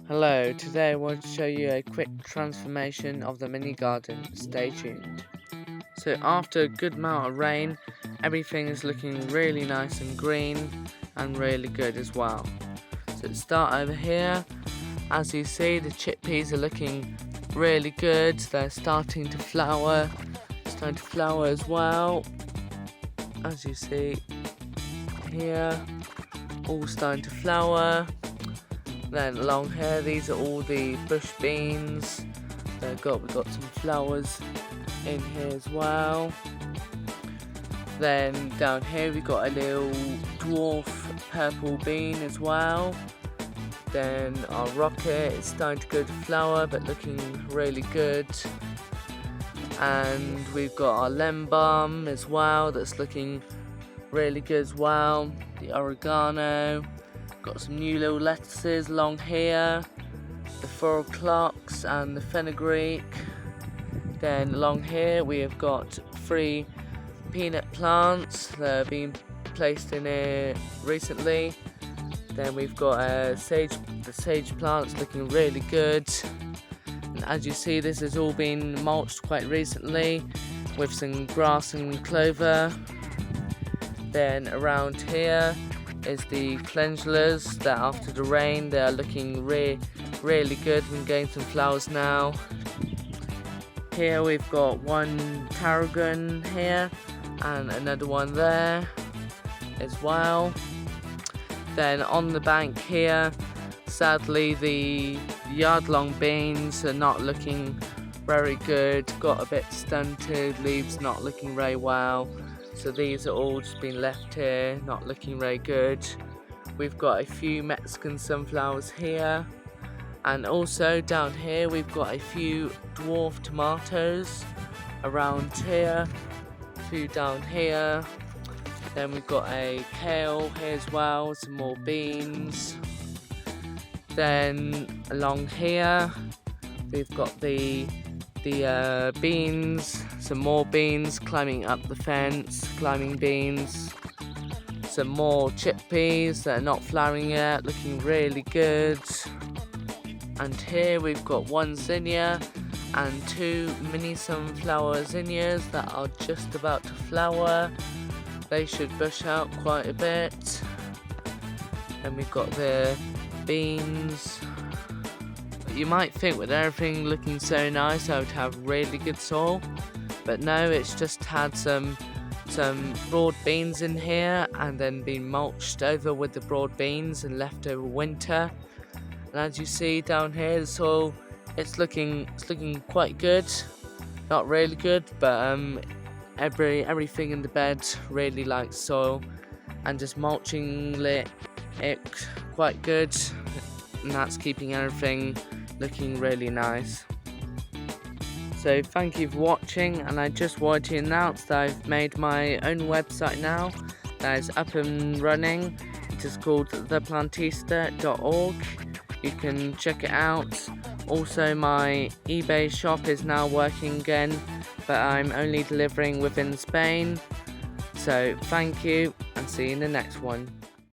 Hello, today I want to show you a quick transformation of the mini garden. Stay tuned. So after a good amount of rain, everything is looking really nice and green and really good as well. So let's start over here. As you see, the chickpeas are looking really good. They're starting to flower. As well. As you see here, all starting to flower. Then along here, these are all the bush beans. We've got some flowers in here as well. Then down here we've got a little dwarf purple bean as well. Then our rocket is starting to go to flower but looking really good. And we've got our lemon balm as well, that's looking really good as well. The oregano. Got some new little lettuces along here, the 4 o'clocks and the fenugreek. Then along here we have got 3 peanut plants that have been placed in here recently. Then we've got the sage plants looking really good. And as you see, this has all been mulched quite recently with some grass and clover. Then around here is the calendulas that after the rain they are looking really good and getting some flowers now. Here we've got one tarragon here and another one there as well. Then on the bank here, sadly the yard-long beans are not looking very good, got a bit stunted, leaves not looking very well. So these are all just been left here, not looking very good. We've got a few Mexican sunflowers here. And also down here we've got a few dwarf tomatoes around here. A few down here. Then we've got a kale here as well, some more beans. Then along here we've got the beans, some more beans climbing up the fence, climbing beans, some more chickpeas that are not flowering yet, looking really good. And here we've got 1 zinnia and 2 mini sunflower zinnias that are just about to flower. They should bush out quite a bit. And we've got the beans. You might think with everything looking so nice I would have really good soil, but no, it's just had some broad beans in here and then been mulched over with the broad beans and left over winter. And as you see down here, the soil, it's looking quite good, not really good, but everything in the bed really likes soil, and just mulching it quite good, and that's keeping everything looking really nice. So thank you for watching, and I just wanted to announce that I've made my own website now that is up and running. It is called theplantista.org. You can check it out. Also, my eBay shop is now working again, but I'm only delivering within Spain. So thank you, and see you in the next one.